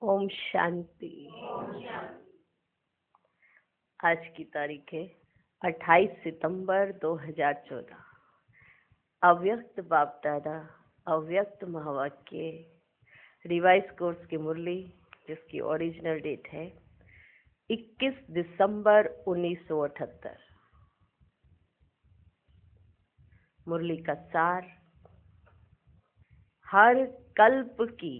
ओम शांति। आज की तारीख है 28 सितंबर 2014। अव्यक्त बाप दादा अव्यक्त महावाक्य रिवाइज कोर्स की मुरली, जिसकी ओरिजिनल डेट है 21 दिसंबर 1978। मुरली का सार: हर कल्प की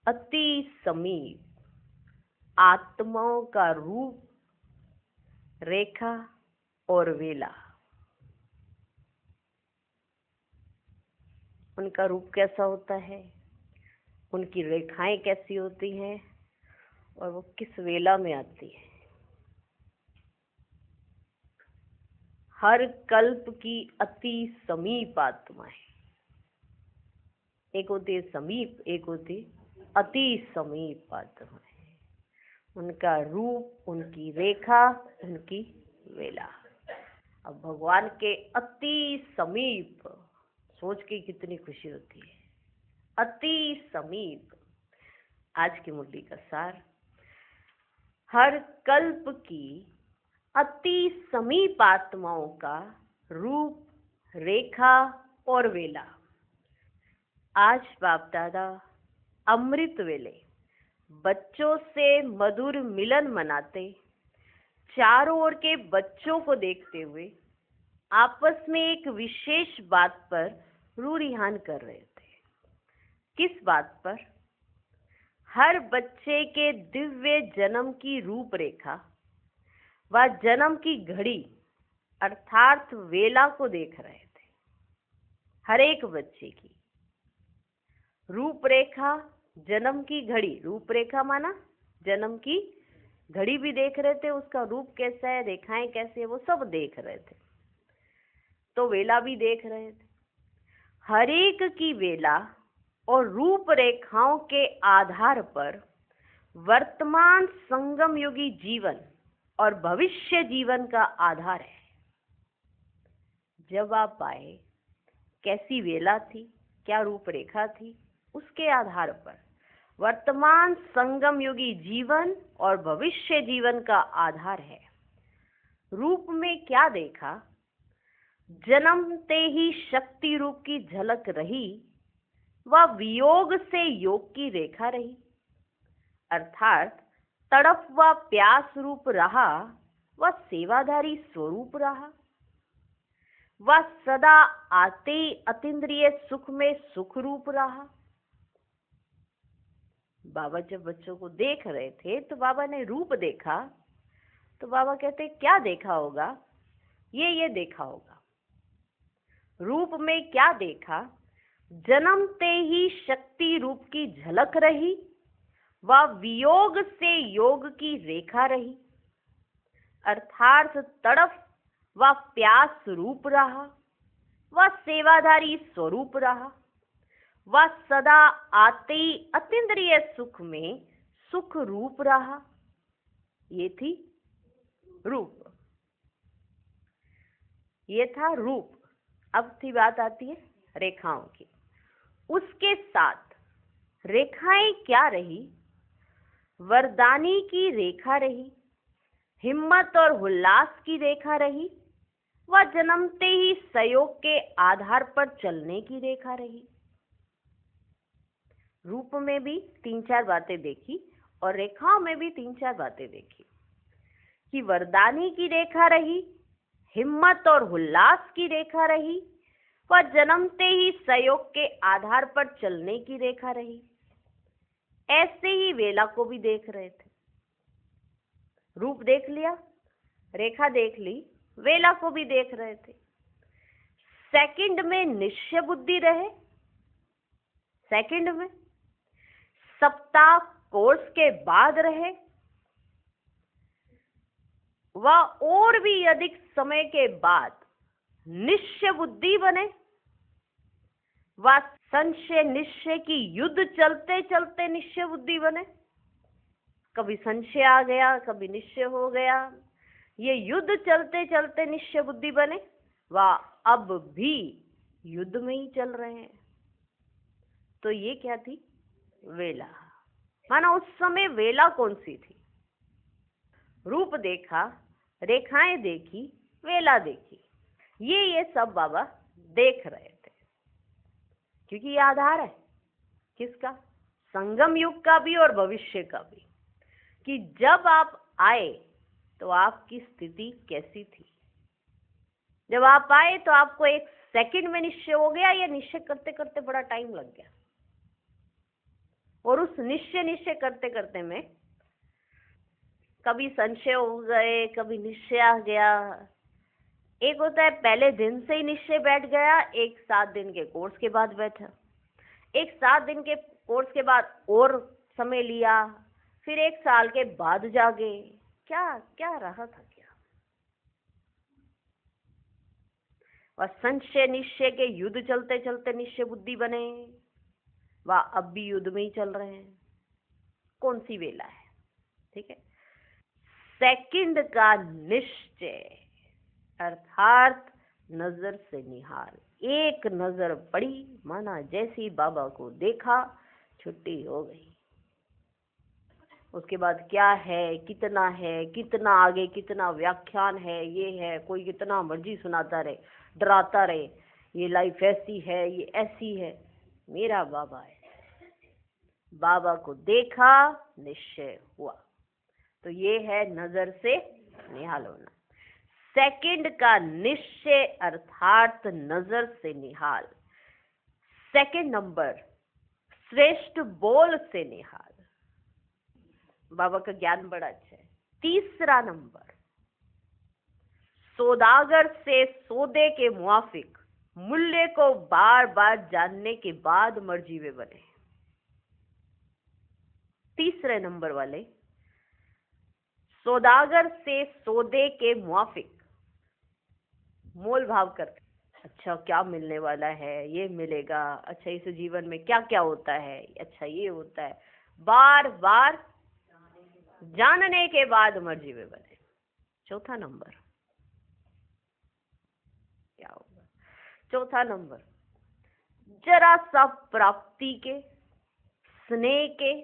अति समीप आत्माओं का रूप, रेखा और वेला। उनका रूप कैसा होता है, उनकी रेखाएं कैसी होती हैं और वो किस वेला में आती है। हर कल्प की अति समीप आत्माएं, एक होती है समीप, एक होती अति समीप आत्माएं। उनका रूप, उनकी रेखा, उनकी वेला। अब भगवान के अति समीप सोच के कितनी खुशी होती है। अति समीप। आज की मुरली का सार: हर कल्प की अति समीप आत्माओं का रूप, रेखा और वेला। आज बाप दादा अमृत वेले बच्चों से मधुर मिलन मनाते, चारों ओर के बच्चों को देखते हुए आपस में एक विशेष बात पर रूरिहान कर रहे थे। किस बात पर? हर बच्चे के दिव्य जन्म की रूपरेखा व जन्म की घड़ी अर्थात वेला को देख रहे थे। हर एक बच्चे की रूपरेखा, जन्म की घड़ी। रूपरेखा माना जन्म की घड़ी भी देख रहे थे, उसका रूप कैसा है, रेखाएं कैसी है, वो सब देख रहे थे। तो वेला भी देख रहे थे। हर एक की वेला और रूपरेखाओं के आधार पर वर्तमान संगम युगी जीवन और भविष्य जीवन का आधार है। जब आप आए, कैसी वेला थी, क्या रूपरेखा थी, उसके आधार पर वर्तमान संगम युगी जीवन और भविष्य जीवन का आधार है। रूप में क्या देखा? जन्मते ही शक्ति रूप की झलक रही व वियोग से योग की रेखा रही, अर्थात तड़प व प्यास रूप रहा व सेवाधारी स्वरूप रहा व सदा आते अतीन्द्रिय सुख में सुख रूप रहा। बाबा जब बच्चों को देख रहे थे तो बाबा ने रूप देखा, तो बाबा कहते क्या देखा होगा? ये देखा होगा। रूप में क्या देखा? जन्मते ही शक्ति रूप की झलक रही व वियोग से योग की रेखा रही, अर्थात तड़प व प्यास रूप रहा व सेवाधारी स्वरूप रहा व सदा आते अतीन्द्रिय सुख में सुख रूप रहा। ये थी रूप, ये था रूप। अब थी बात आती है रेखाओं की। उसके साथ रेखाएं क्या रही? वरदानी की रेखा रही, हिम्मत और उल्लास की रेखा रही व जन्मते ही सहयोग के आधार पर चलने की रेखा रही। रूप में भी 3-4 बातें देखी और रेखाओं में भी 3-4 बातें देखी कि वरदानी की रेखा रही, हिम्मत और उल्लास की रेखा रही व जन्मते ही सहयोग के आधार पर चलने की रेखा रही। ऐसे ही वेला को भी देख रहे थे। रूप देख लिया, रेखा देख ली, वेला को भी देख रहे थे। सेकंड में निश्चय बुद्धि रहे, सेकंड में सप्ताह कोर्स के बाद रहे व और भी अधिक समय के बाद निश्चय बुद्धि बने व संशय निश्चय की युद्ध चलते चलते निश्चय बुद्धि बने। कभी संशय आ गया, कभी निश्चय हो गया, ये युद्ध चलते चलते निश्चय बुद्धि बने व अब भी युद्ध में ही चल रहे हैं। तो ये क्या थी? वेला। माना उस समय वेला कौन सी थी? रूप देखा, रेखाएं देखी, वेला देखी, ये सब बाबा देख रहे थे, क्योंकि ये आधार है किसका? संगम युग का भी और भविष्य का भी, कि जब आप आए तो आपकी स्थिति कैसी थी। जब आप आए तो आपको एक सेकंड में निश्चय हो गया या निश्चय करते करते बड़ा टाइम लग गया? और उस निश्चय करते करते में कभी संशय हो गए, कभी निश्चय आ गया। एक होता है पहले दिन से ही निश्चय बैठ गया, एक 7 दिन के कोर्स के बाद बैठा, एक 7 दिन के कोर्स के बाद और समय लिया, फिर 1 साल के बाद जागे। क्या क्या रहा था? क्या वह संशय निश्चय के युद्ध चलते चलते निश्चय बुद्धि बने, वह अब भी युद्ध में ही चल रहे हैं। कौन सी वेला है? ठीक है, सेकंड का निश्चय अर्थात नजर से निहाल। एक नजर पड़ी, माना जैसी बाबा को देखा, छुट्टी हो गई। उसके बाद क्या है, कितना आगे, कितना व्याख्यान है, ये है, कोई कितना मर्जी सुनाता रहे, डराता रहे, ये लाइफ ऐसी है, ये ऐसी है। मेरा बाबा है, बाबा को देखा, निश्चय हुआ। तो ये है नजर से निहाल होना। सेकंड का निश्चय अर्थात नजर से निहाल। सेकंड नंबर, श्रेष्ठ बोल से निहाल। बाबा का ज्ञान बड़ा अच्छा है। तीसरा नंबर, सौदागर से सौदे के मुआफिक मूल्य को बार बार जानने के बाद मर्जी में बने। तीसरे नंबर वाले, सौदागर से सौदे के मुआफिक मोल भाव करते, अच्छा क्या मिलने वाला है, ये मिलेगा, अच्छा इस जीवन में क्या क्या होता है, अच्छा ये होता है, बार बार जानने के बाद मर्जी में बने। चौथा नंबर क्या होगा? चौथा नंबर, जरा सा प्राप्ति के, स्नेह के,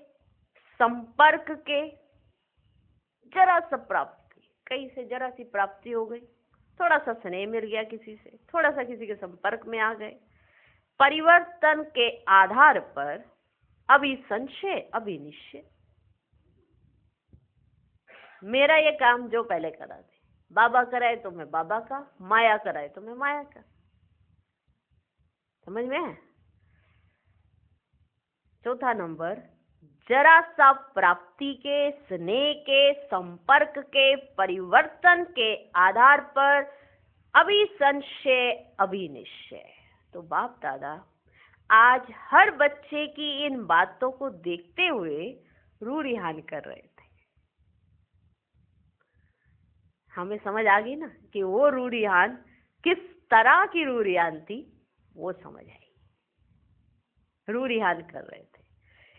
संपर्क के, जरा सा प्राप्ति, कहीं से जरा सी प्राप्ति हो गई, थोड़ा सा स्नेह मिल गया किसी से, थोड़ा सा किसी के संपर्क में आ गए, परिवर्तन के आधार पर अभी संशय, अभी निश्चय। मेरा ये काम जो पहले करा थे, बाबा कराए तो मैं बाबा का, माया कराए तो मैं माया का। समझ में है? चौथा नंबर, जरा सा प्राप्ति के, स्नेह के, संपर्क के, परिवर्तन के आधार पर अभी संशय, अभी निश्चय। तो बाप दादा आज हर बच्चे की इन बातों को देखते हुए रूरिहान कर रहे थे। हमें समझ आ गई ना कि वो रूरिहान किस तरह की रूरिहान थी, वो समझ आई। रूरिहान कर रहे थे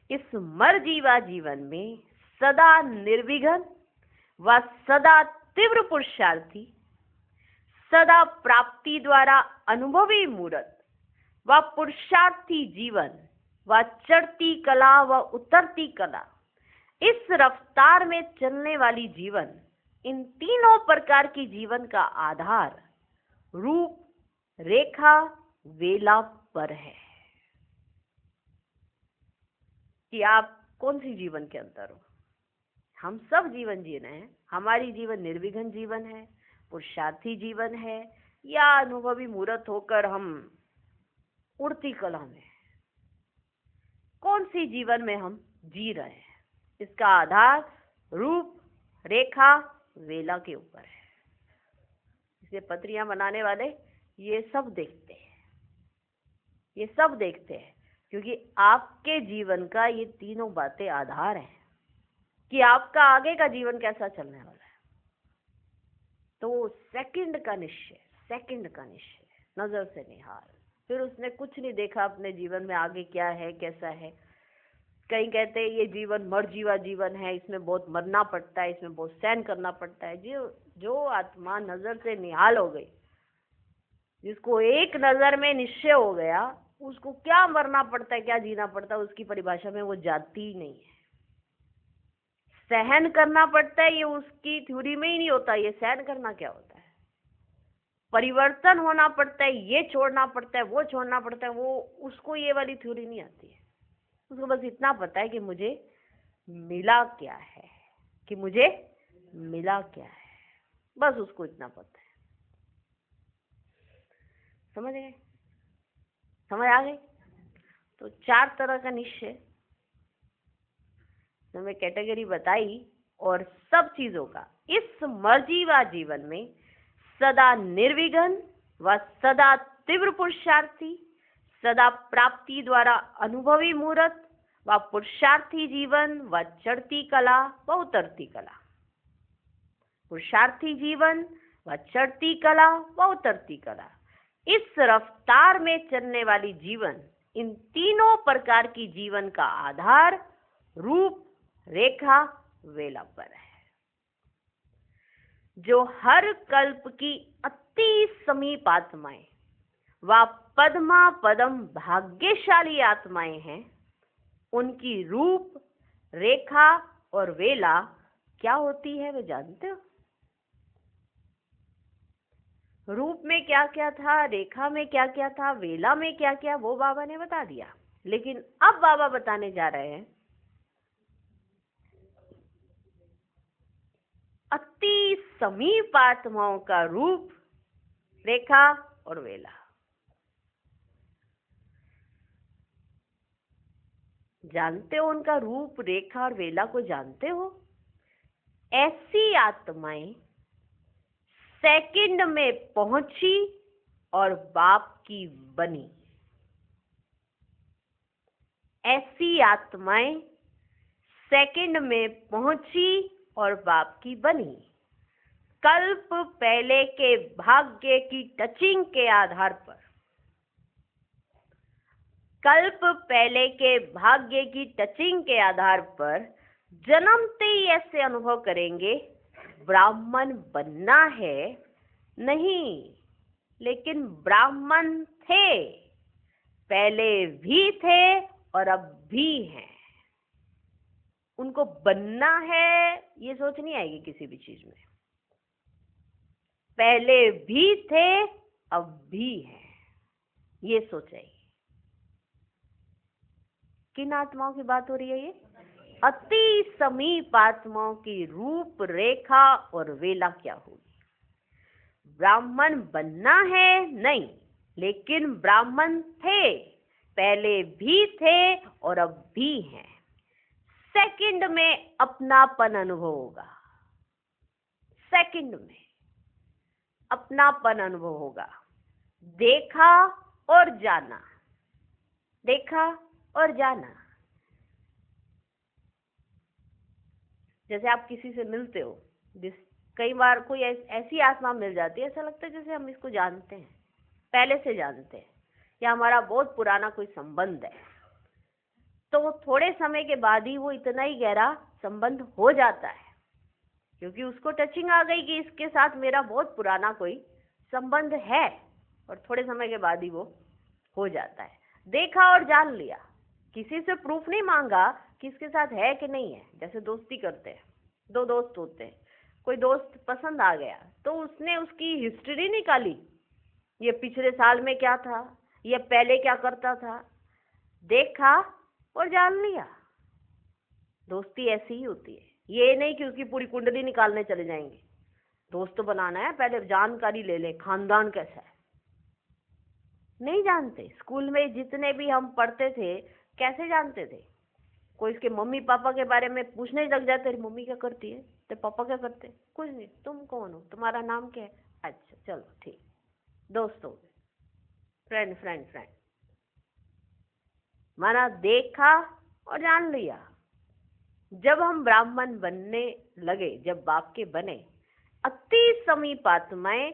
इस मरजीवा जीवन में सदा निर्विघ्न व सदा तीव्र पुरुषार्थी, सदा प्राप्ति द्वारा अनुभवी मूर्त व पुरुषार्थी जीवन व चढ़ती कला व उतरती कला, इस रफ्तार में चलने वाली जीवन, इन तीनों प्रकार की जीवन का आधार रूप, रेखा, वेला पर है कि आप कौन सी जीवन के अंदर हो। हम सब जीवन जी रहे हैं। हमारी जीवन निर्विघ्न जीवन है, पुरुषार्थी जीवन है, या अनुभवी मूर्त होकर हम उड़ती कला में, कौन सी जीवन में हम जी रहे हैं, इसका आधार रूप, रेखा, वेला के ऊपर है। इसे पत्रियां बनाने वाले ये सब देखते हैं, ये सब देखते हैं, क्योंकि आपके जीवन का ये तीनों बातें आधार है कि आपका आगे का जीवन कैसा चलने वाला है। तो सेकंड का निश्चय, सेकंड का निश्चय, नजर से निहाल। फिर उसने कुछ नहीं देखा अपने जीवन में आगे क्या है, कैसा है। कहीं कहते हैं ये जीवन मरजीवा जीवन है, इसमें बहुत मरना पड़ता है, इसमें बहुत सहन करना पड़ता है। जो आत्मा नजर से निहाल हो गई, जिसको एक नजर में निश्चय हो गया, उसको क्या मरना पड़ता है, क्या जीना पड़ता है, उसकी परिभाषा में वो जाती ही नहीं है। सहन करना पड़ता है, ये उसकी थ्योरी में ही नहीं होता। ये सहन करना क्या होता है? परिवर्तन होना पड़ता है, ये छोड़ना पड़ता है, वो छोड़ना पड़ता है, वो उसको ये वाली थ्योरी नहीं आती है। उसको बस इतना पता है कि मुझे मिला क्या है, कि मुझे मिला क्या है, बस उसको इतना पता है। समझ गए? समझ आ गई? तो 4 तरह का निश्चय मैंने कैटेगरी बताई, और सब चीजों का इस मर्जीवा जीवन में सदा निर्विघ्न व सदा तीव्र पुरुषार्थी, सदा प्राप्ति द्वारा अनुभवी मूर्त व पुरुषार्थी जीवन व चढ़ती कला व उतरती कला। पुरुषार्थी जीवन व चढ़ती कला व उतरती कला, इस रफ्तार में चलने वाली जीवन, इन तीनों प्रकार की जीवन का आधार रूप, रेखा, वेला पर है। जो हर कल्प की अति समीप आत्माएं व पद्मा पदम भाग्यशाली आत्माएं हैं, उनकी रूप, रेखा और वेला क्या होती है, वे जानते हो? रूप में क्या क्या था, रेखा में क्या क्या था, वेला में क्या क्या, वो बाबा ने बता दिया। लेकिन अब बाबा बताने जा रहे हैं अति समीप आत्माओं का रूप, रेखा और वेला। जानते हो उनका रूप, रेखा और वेला को जानते हो? ऐसी आत्माएं सेकंड में पहुंची और बाप की बनी। ऐसी आत्माएं सेकंड में पहुंची और बाप की बनी। कल्प पहले के भाग्य की टचिंग के आधार पर, कल्प पहले के भाग्य की टचिंग के आधार पर जन्मते ही ऐसे अनुभव करेंगे, ब्राह्मण बनना है नहीं, लेकिन ब्राह्मण थे, पहले भी थे और अब भी हैं। उनको बनना है ये सोच नहीं आएगी किसी भी चीज में। पहले भी थे, अब भी हैं, ये सोच आएगी। किन आत्माओं की बात हो रही है? ये अति समीप आत्माओं की रूप, रेखा और वेला क्या होगी? ब्राह्मण बनना है नहीं, लेकिन ब्राह्मण थे, पहले भी थे और अब भी हैं। सेकंड में अपनापन अनुभव होगा, सेकंड में अपनापन अनुभव होगा। देखा और जाना, देखा और जाना। जैसे आप किसी से मिलते हो, कई बार कोई ऐसी आत्मा मिल जाती है, ऐसा लगता है जैसे हम इसको जानते हैं, पहले से जानते हैं, या हमारा बहुत पुराना कोई संबंध है। तो थोड़े समय के बाद ही वो इतना ही गहरा संबंध हो जाता है, क्योंकि उसको टचिंग आ गई कि इसके साथ मेरा बहुत पुराना कोई संबंध है, और थोड़े समय के बाद ही वो हो जाता है। देखा और जान लिया, किसी से प्रूफ नहीं मांगा कि इसके साथ है कि नहीं है। जैसे दोस्ती करते हैं, 2 दोस्त होते हैं, कोई दोस्त पसंद आ गया तो उसने उसकी हिस्ट्री निकाली, ये पिछले साल में क्या था, ये पहले क्या करता था, देखा और जान लिया। दोस्ती ऐसी ही होती है, ये नहीं कि उसकी पूरी कुंडली निकालने चले जाएंगे। दोस्त बनाना है, पहले जानकारी ले ले, खानदान कैसा है। नहीं जानते। स्कूल में जितने भी हम पढ़ते थे, कैसे जानते थे? कोई इसके मम्मी पापा के बारे में पूछने लग जाते, तेरी मम्मी क्या करती है, तेरे पापा क्या करते हैं? कुछ नहीं। तुम कौन हो, तुम्हारा नाम क्या है? अच्छा चलो ठीक, दोस्त हो गए, फ्रेंड फ्रेंड फ्रेंड। माना देखा और जान लिया। जब हम ब्राह्मण बनने लगे, जब बाप के बने, अति समीप आत्माएं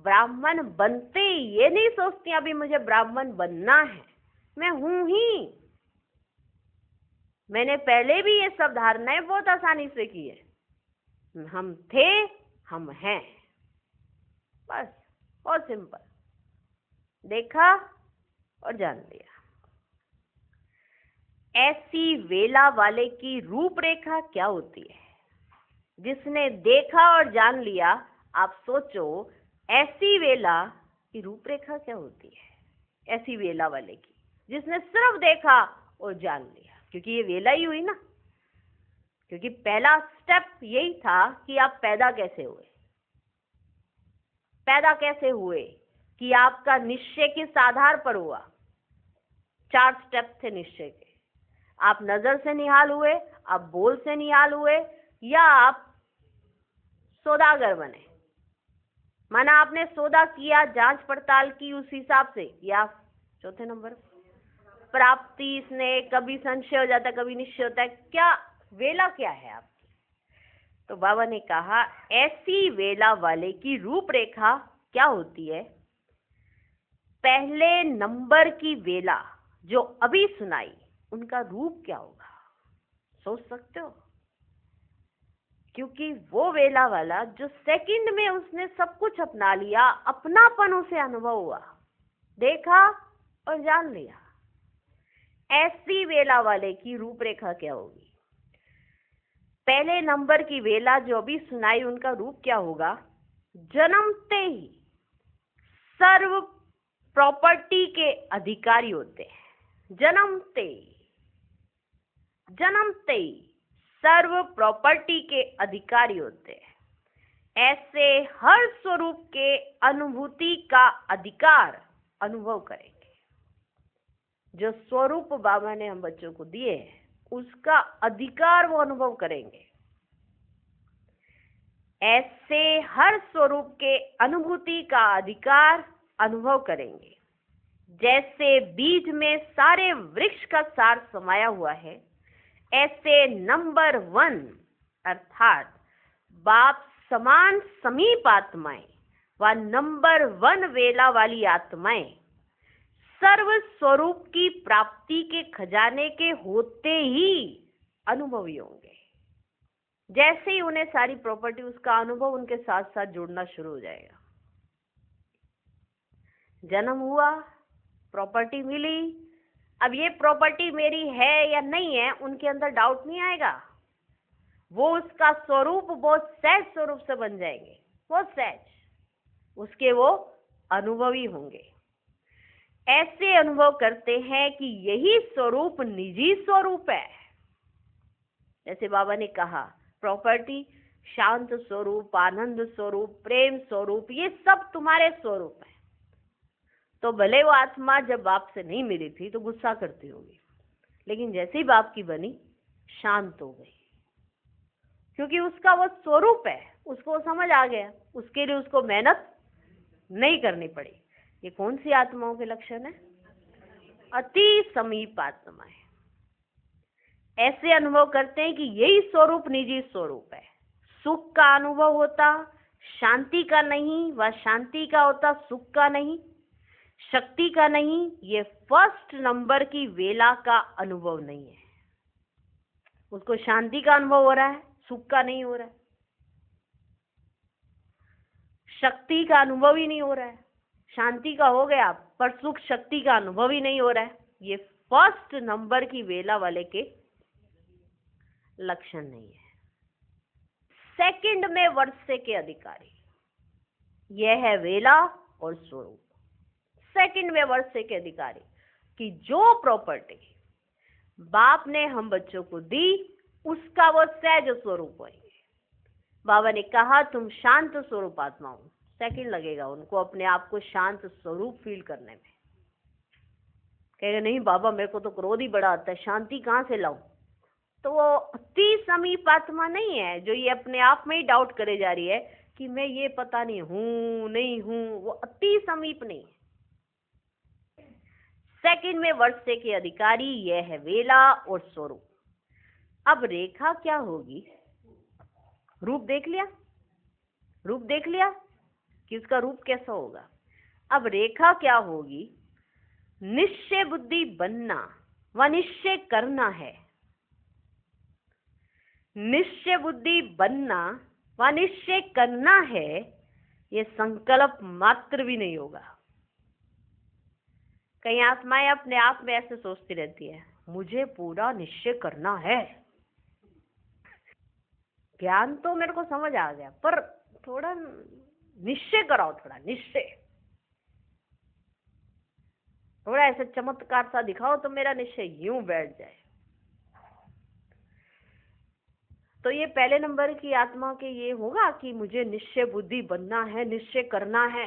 ब्राह्मण बनते ये नहीं सोचती अभी मुझे ब्राह्मण बनना है, मैं हूं ही। मैंने पहले भी ये सब धारणाएं बहुत आसानी से की है। हम थे, हम हैं, बस, बहुत सिंपल। देखा और जान लिया। ऐसी वेला वाले की रूपरेखा क्या होती है? जिसने देखा और जान लिया, आप सोचो ऐसी वेला की रूपरेखा क्या होती है, ऐसी वेला वाले की, जिसने सिर्फ देखा और जान लिया। क्योंकि ये वेला ही हुई ना, क्योंकि पहला स्टेप यही था कि आप पैदा कैसे हुए, पैदा कैसे हुए, कि आपका निश्चय किस आधार पर हुआ। 4 स्टेप थे निश्चय के। आप नजर से निहाल हुए, आप बोल से निहाल हुए, या आप सौदागर बने, माना आपने सौदा किया, जांच पड़ताल की उस हिसाब से। या चौथे नंबर प्राप्ति, स्नेह, कभी संशय हो जाता है, कभी निश्चय होता है। क्या वेला क्या है आपकी? तो बाबा ने कहा ऐसी वेला वाले की रूपरेखा क्या होती है। पहले नंबर की वेला जो अभी सुनाई, उनका रूप क्या होगा, सोच सकते हो? क्योंकि वो वेला वाला जो सेकंड में उसने सब कुछ अपना लिया, अपनापन उसे अनुभव हुआ, देखा और जान लिया, ऐसी वेला वाले की रूपरेखा क्या होगी। पहले नंबर की वेला जो अभी सुनाई, उनका रूप क्या होगा। जन्मते ही सर्व प्रॉपर्टी के अधिकारी होते हैं। जन्मते ही सर्व प्रॉपर्टी के अधिकारी होते हैं। ऐसे हर स्वरूप के अनुभूति का अधिकार अनुभव करेंगे। जो स्वरूप बाबा ने हम बच्चों को दिए हैं, उसका अधिकार वो अनुभव करेंगे। ऐसे हर स्वरूप के अनुभूति का अधिकार अनुभव करेंगे। जैसे बीज में सारे वृक्ष का सार समाया हुआ है, ऐसे नंबर 1 अर्थात बाप समान समीप आत्माएं व नंबर 1 वेला वाली आत्माएं सर्व स्वरूप की प्राप्ति के खजाने के होते ही अनुभवी होंगे। जैसे ही उन्हें सारी प्रॉपर्टी, उसका अनुभव उनके साथ साथ जुड़ना शुरू हो जाएगा। जन्म हुआ, प्रॉपर्टी मिली, अब ये प्रॉपर्टी मेरी है या नहीं है, उनके अंदर डाउट नहीं आएगा। वो उसका स्वरूप बहुत सहज स्वरूप से बन जाएंगे, बहुत सहज, उसके वो अनुभवी होंगे। ऐसे अनुभव करते हैं कि यही स्वरूप निजी स्वरूप है। जैसे बाबा ने कहा प्रॉपर्टी शांत स्वरूप, आनंद स्वरूप, प्रेम स्वरूप, ये सब तुम्हारे स्वरूप है। तो भले वो आत्मा जब बाप से नहीं मिली थी तो गुस्सा करती होगी, लेकिन जैसे ही बाप की बनी शांत हो गई, क्योंकि उसका वो स्वरूप है, उसको समझ आ गया। उसके लिए उसको मेहनत नहीं करनी पड़ी। ये कौन सी आत्माओं के लक्षण है? अति समीप आत्माएं। ऐसे अनुभव करते हैं कि यही स्वरूप निजी स्वरूप है। सुख का अनुभव होता शांति का नहीं, व शांति का होता सुख का नहीं, शक्ति का नहीं। ये फर्स्ट नंबर की वेला का अनुभव नहीं है। उसको शांति का अनुभव हो रहा है, सुख का नहीं हो रहा है, शक्ति का अनुभव ही नहीं हो रहा है। शांति का हो गया पर सुख शक्ति का अनुभव ही नहीं हो रहा है। ये फर्स्ट नंबर की वेला वाले के लक्षण नहीं है। सेकंड में वर्षे के अधिकारी, यह है वेला और स्वरूप। सेकंड में वर्षे के अधिकारी कि जो प्रॉपर्टी बाप ने हम बच्चों को दी, उसका वो सहज स्वरूप होंगे। बाबा ने कहा तुम शांत स्वरूप आत्मा हो। सेकंड लगेगा उनको अपने आप को शांत स्वरूप फील करने में। कहेगा नहीं बाबा मेरे को तो क्रोध ही बड़ा आता है, शांति कहाँ से लाऊं? तो वो अति समीप आत्मा नहीं है जो ये अपने आप में ही डाउट करे जा रही है कि मैं ये पता नहीं हूं नहीं हूं। वो अति समीप नहीं है। सेकंड में वर्षे के अधिकारी यह है वेला और स्वरूप। अब रेखा क्या होगी? रूप देख लिया, रूप देख लिया कि उसका रूप कैसा होगा। अब रेखा क्या होगी? निश्चय बुद्धि बनना व निश्चय करना है। निश्चय बुद्धि बनना व निश्चय करना है, ये संकल्प मात्र भी नहीं होगा। कई आत्माएं अपने आप में ऐसे सोचती रहती है मुझे पूरा निश्चय करना है। ज्ञान तो मेरे को समझ आ गया, पर थोड़ा निश्चय कराओ, थोड़ा निश्चय, थोड़ा ऐसा चमत्कार सा दिखाओ तो मेरा निश्चय यूं बैठ जाए। तो ये पहले नंबर की आत्मा के ये होगा कि मुझे निश्चय बुद्धि बनना है, निश्चय करना है।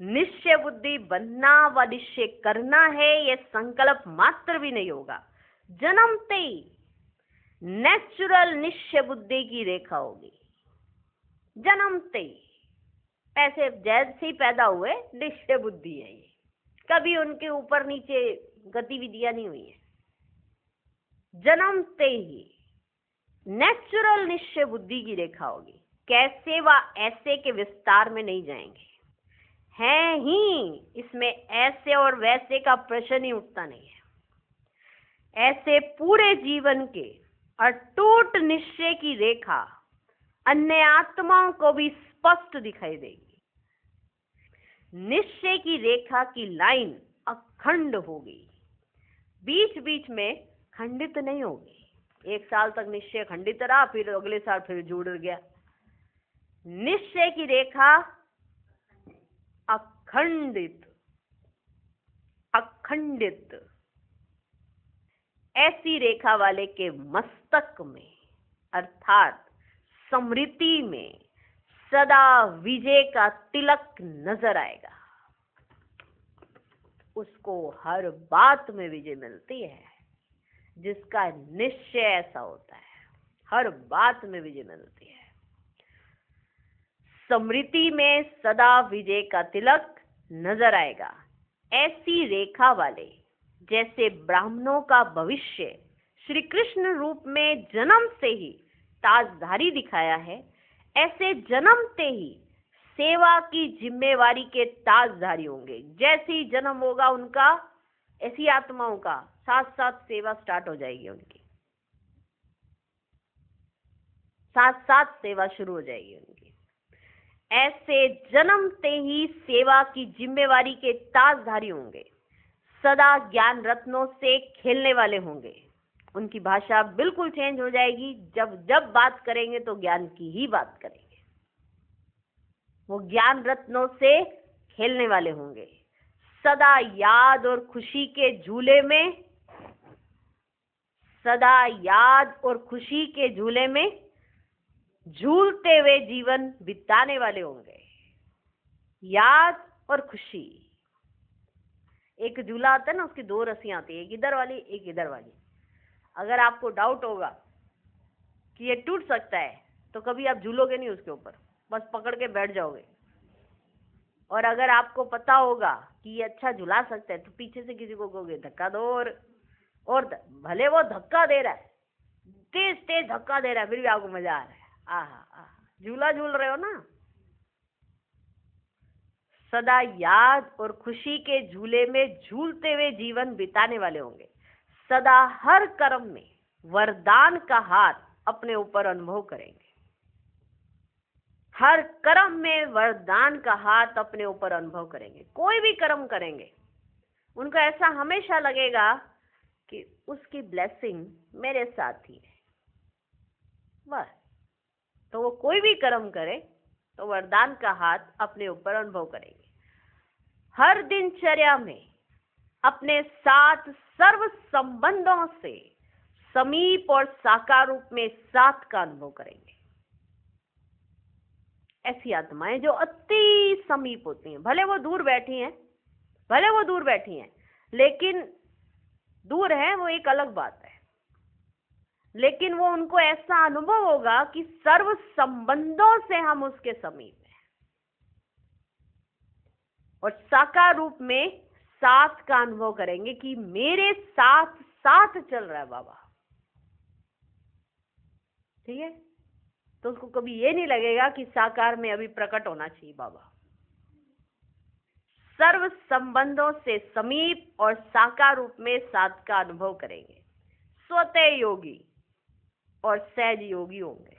निश्चय बुद्धि बनना व निश्चय करना है, ये संकल्प मात्र भी नहीं होगा। जन्मते ही नेचुरल निश्चय बुद्धि की रेखा होगी, जन्मते ही। ऐसे जैसे ही पैदा हुए निश्चय बुद्धि है ये, कभी उनके ऊपर नीचे गतिविधियां नहीं हुई है। जन्मते ही नेचुरल निश्चय बुद्धि की रेखा होगी। कैसे व ऐसे के विस्तार में नहीं जाएंगे, हैं ही, इसमें ऐसे और वैसे का प्रश्न ही उठता नहीं है। ऐसे पूरे जीवन के अटूट निश्चय की रेखा अन्य आत्माओं को भी स्पष्ट दिखाई देगी। निश्चय की रेखा की लाइन अखंड होगी, बीच बीच में खंडित नहीं होगी। एक साल तक निश्चय खंडित रहा, फिर अगले साल फिर जुड़ गया। निश्चय की रेखा अखंडित, अखंडित। ऐसी रेखा वाले के मस्तक में अर्थात स्मृति में सदा विजय का तिलक नजर आएगा। उसको हर बात में विजय मिलती है, जिसका निश्चय ऐसा होता है, हर बात में विजय मिलती है। स्मृति में सदा विजय का तिलक नजर आएगा। ऐसी रेखा वाले जैसे ब्राह्मणों का भविष्य श्री कृष्ण रूप में जन्म से ही ताजधारी दिखाया है, ऐसे जन्मते ही सेवा की जिम्मेवारी के ताजधारी होंगे। जैसे ही जन्म होगा उनका, ऐसी आत्माओं का साथ साथ सेवा स्टार्ट हो जाएगी, उनकी साथ साथ सेवा शुरू हो जाएगी उनकी। ऐसे जन्मते ही सेवा की जिम्मेवारी के ताजधारी होंगे, सदा ज्ञान रत्नों से खेलने वाले होंगे। उनकी भाषा बिल्कुल चेंज हो जाएगी, जब जब बात करेंगे तो ज्ञान की ही बात करेंगे। वो ज्ञान रत्नों से खेलने वाले होंगे, सदा याद और खुशी के झूले में, सदा याद और खुशी के झूले में झूलते हुए जीवन बिताने वाले होंगे। याद और खुशी, एक झूला आता है ना, उसकी दो रस्सियां आती है, एक इधर वाली एक इधर वाली। अगर आपको डाउट होगा कि ये टूट सकता है तो कभी आप झूलोगे नहीं उसके ऊपर, बस पकड़ के बैठ जाओगे। और अगर आपको पता होगा कि ये अच्छा झुला सकता है तो पीछे से किसी को कहोगे धक्का दो, और भले वो धक्का दे रहा है, तेज तेज धक्का दे रहा है, फिर भी आपको मजा आ रहा है। आहा, झूला झूल रहे हो ना। सदा याद और खुशी के झूले में झूलते हुए जीवन बिताने वाले होंगे। सदा हर कर्म में वरदान का हाथ अपने ऊपर अनुभव करेंगे। हर कर्म में वरदान का हाथ अपने ऊपर अनुभव करेंगे। कोई भी कर्म करेंगे उनको ऐसा हमेशा लगेगा कि उसकी ब्लेसिंग मेरे साथ ही है, बस। तो वो कोई भी कर्म करे तो वरदान का हाथ अपने ऊपर अनुभव करेंगे। हर दिनचर्या में अपने साथ सर्व संबंधों से समीप और साकार रूप में साथ का अनुभव करेंगे। ऐसी आत्माएं जो अति समीप होती हैं, भले वो दूर बैठी हैं, भले वो दूर बैठी हैं, लेकिन दूर है वो एक अलग बात है, लेकिन वो उनको ऐसा अनुभव होगा कि सर्व संबंधों से हम उसके समीप हैं, और साकार रूप में साथ का अनुभव करेंगे कि मेरे साथ साथ चल रहा है बाबा। ठीक है, तो उसको कभी ये नहीं लगेगा कि साकार में अभी प्रकट होना चाहिए बाबा। सर्व संबंधों से समीप और साकार रूप में साथ का अनुभव करेंगे। स्वतः योगी और सहज योगी होंगे।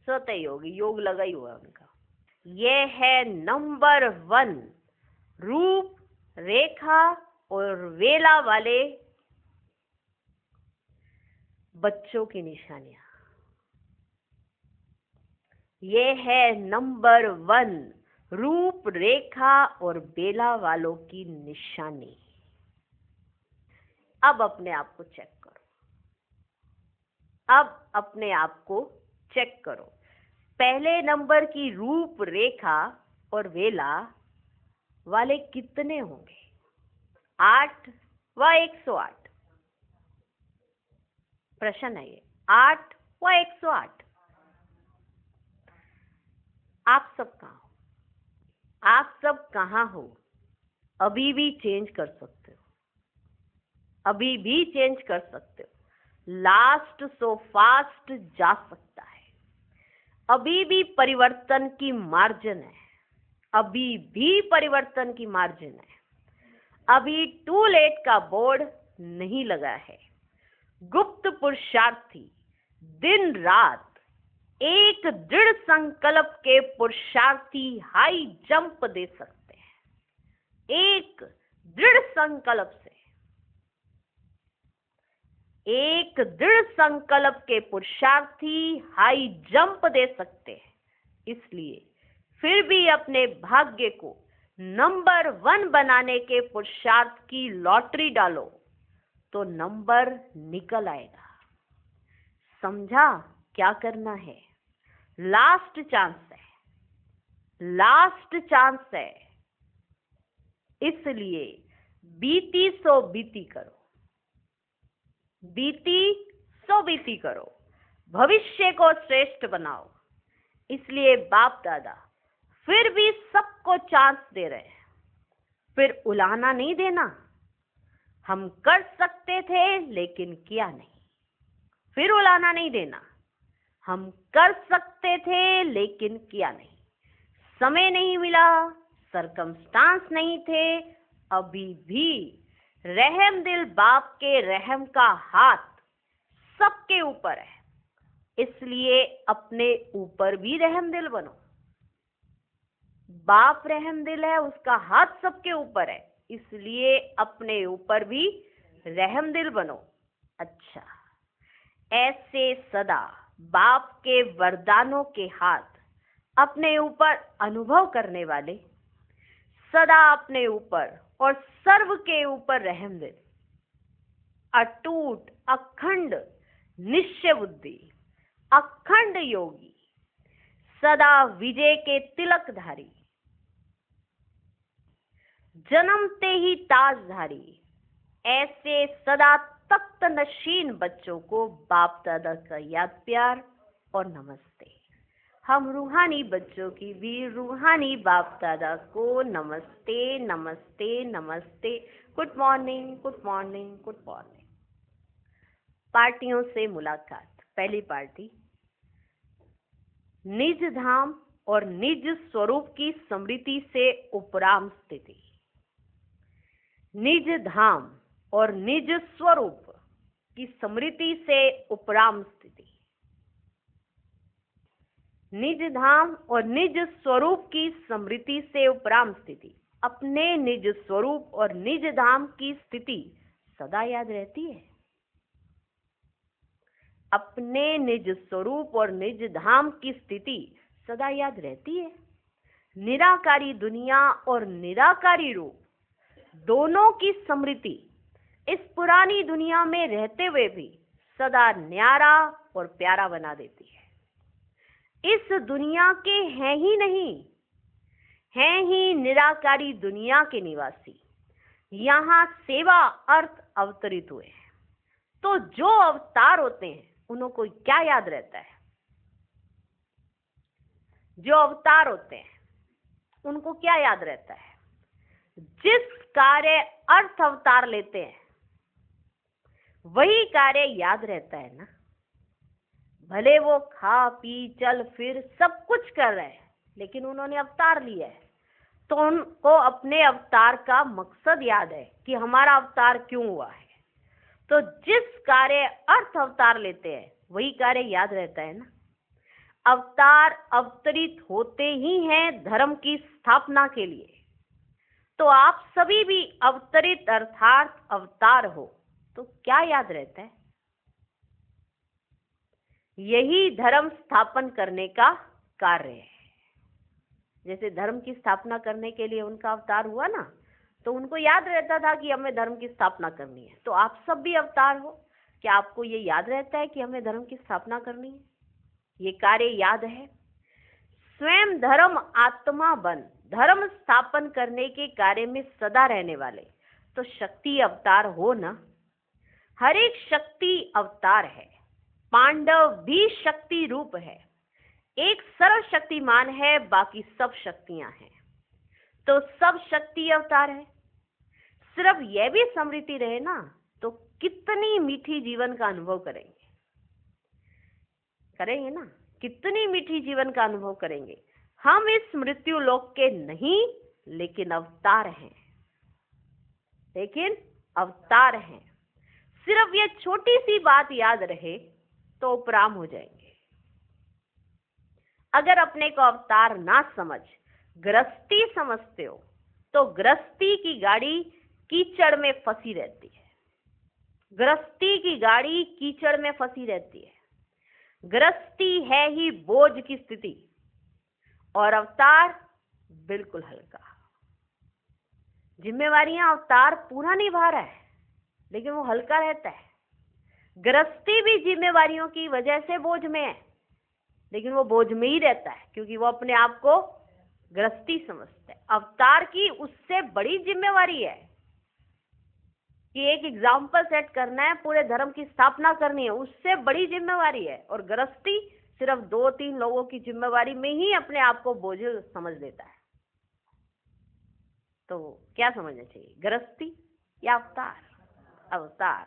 स्वतः योगी, योग लगा ही हुआ उनका। ये है नंबर 1 रूप रेखा और वेला वाले बच्चों की निशानियां। ये है नंबर 1 रूप रेखा और बेला वालों की निशानी। अब अपने आप को चेक करो। अब अपने आप को चेक करो। पहले नंबर की रूप रेखा और वेला वाले कितने होंगे? 8 व 108। प्रश्न है ये, 8 व 108। आप सब कहाँ हो? आप सब कहाँ हो? अभी भी चेंज कर सकते हो, अभी भी चेंज कर सकते हो। लास्ट सो फास्ट जा सकता है। अभी भी परिवर्तन की मार्जिन है, अभी भी परिवर्तन की मार्जिन है। अभी टू लेट का बोर्ड नहीं लगा है। गुप्त पुरुषार्थी दिन रात एक दृढ़ संकल्प के पुरुषार्थी हाई जंप दे सकते हैं। एक दृढ़ संकल्प से, एक दृढ़ संकल्प के पुरुषार्थी हाई जंप दे सकते हैं। इसलिए फिर भी अपने भाग्य को नंबर 1 बनाने के पुरुषार्थ की लॉटरी डालो तो नंबर निकल आएगा। समझा क्या करना है? लास्ट चांस है, लास्ट चांस है। इसलिए बीती सो बीती करो, बीती सो बीती करो, भविष्य को श्रेष्ठ बनाओ। इसलिए बाप दादा फिर भी सबको चांस दे रहे हैं। फिर उलाहना नहीं देना। हम कर सकते थे लेकिन किया नहीं। फिर उलाहना नहीं देना। हम कर सकते थे लेकिन किया नहीं। समय नहीं मिला, सरकमस्टांस नहीं थे। अभी भी रहम दिल बाप के रहम का हाथ सबके ऊपर है। इसलिए अपने ऊपर भी रहम दिल बनो। बाप रहम दिल है, उसका हाथ सबके ऊपर है, इसलिए अपने ऊपर भी रहम दिल बनो। अच्छा, ऐसे सदा बाप के वरदानों के हाथ अपने ऊपर अनुभव करने वाले, सदा अपने ऊपर और सर्व के ऊपर रहम दिल, अटूट अखंड निश्चय बुद्धि, अखंड योगी, सदा विजय के तिलकधारी, जन्मते ही ताजधारी, ऐसे सदा तख्त नशीन बच्चों को बाप दादा का याद प्यार और नमस्ते। हम रूहानी बच्चों की भी रूहानी बाप दादा को नमस्ते नमस्ते नमस्ते। Good morning, good morning, good morning. पार्टियों से मुलाकात। पहली पार्टी, निज धाम और निज स्वरूप की स्मृति से उपराम स्थिति। निज धाम और निज स्वरूप की स्मृति से उपराम स्थिति। निज धाम और निज स्वरूप की स्मृति से उपराम स्थिति। अपने निज स्वरूप और निज धाम की स्थिति सदा याद रहती है। अपने निज स्वरूप और निज धाम की स्थिति सदा याद रहती है। निराकारी दुनिया और निराकारी रूप दोनों की स्मृति इस पुरानी दुनिया में रहते हुए भी सदा न्यारा और प्यारा बना देती है। इस दुनिया के हैं ही नहीं, हैं ही निराकारी दुनिया के निवासी। यहाँ सेवा अर्थ अवतरित हुए हैं। तो जो अवतार होते हैं उनको क्या याद रहता है? जो अवतार होते हैं उनको क्या याद रहता है? जिस कार्य अर्थ अवतार लेते हैं वही कार्य याद रहता है ना। भले वो खा पी चल फिर सब कुछ कर रहे हैं, लेकिन उन्होंने अवतार लिया है तो उनको अपने अवतार का मकसद याद है कि हमारा अवतार क्यों हुआ है। तो जिस कार्य अर्थ अवतार लेते हैं वही कार्य याद रहता है ना। अवतार अवतरित होते ही हैं धर्म की स्थापना के लिए। तो आप सभी भी अवतरित अर्थात अवतार हो, तो क्या याद रहता है? यही धर्म स्थापन करने का कार्य है। जैसे धर्म की स्थापना करने के लिए उनका अवतार हुआ ना, तो उनको याद रहता था कि हमें धर्म की स्थापना करनी है। तो आप सब भी अवतार हो, क्या आपको ये याद रहता है कि हमें धर्म की स्थापना करनी है? ये कार्य याद है? स्वयं धर्म आत्मा बन धर्म स्थापन करने के कार्य में सदा रहने वाले तो शक्ति अवतार हो ना। हर एक शक्ति अवतार है। पांडव भी शक्ति रूप है। एक सर्वशक्तिमान है, बाकी सब शक्तियां हैं, तो सब शक्ति अवतार है। सिर्फ यह भी स्मृति रहे ना, तो कितनी मीठी जीवन का अनुभव करेंगे ना, कितनी मीठी जीवन का अनुभव करेंगे। हम इस मृत्यु लोक के नहीं, लेकिन अवतार हैं, सिर्फ ये छोटी सी बात याद रहे तो उपराम हो जाएंगे। अगर अपने को अवतार ना समझ गृहस्थी समझते हो, तो गृहस्थी की गाड़ी कीचड़ में फंसी रहती है। गृहस्थी की गाड़ी कीचड़ में फंसी रहती है। गृहस्थी है ही बोझ की स्थिति, और अवतार बिल्कुल हल्का। जिम्मेवारियां अवतार पूरा निभा रहा है, लेकिन वो हल्का रहता है। गृहस्थी भी जिम्मेवारियों की वजह से बोझ में है, लेकिन वो बोझ में ही रहता है, क्योंकि वो अपने आप को गृहस्थी समझता है। अवतार की उससे बड़ी जिम्मेवारी है कि एक एग्जाम्पल सेट करना है, पूरे धर्म की स्थापना करनी है, उससे बड़ी जिम्मेवारी है। और गृहस्थी सिर्फ 2-3 लोगों की जिम्मेवारी में ही अपने आप को बोझ समझ लेता है। तो क्या समझना चाहिए, गृहस्थी या अवतार?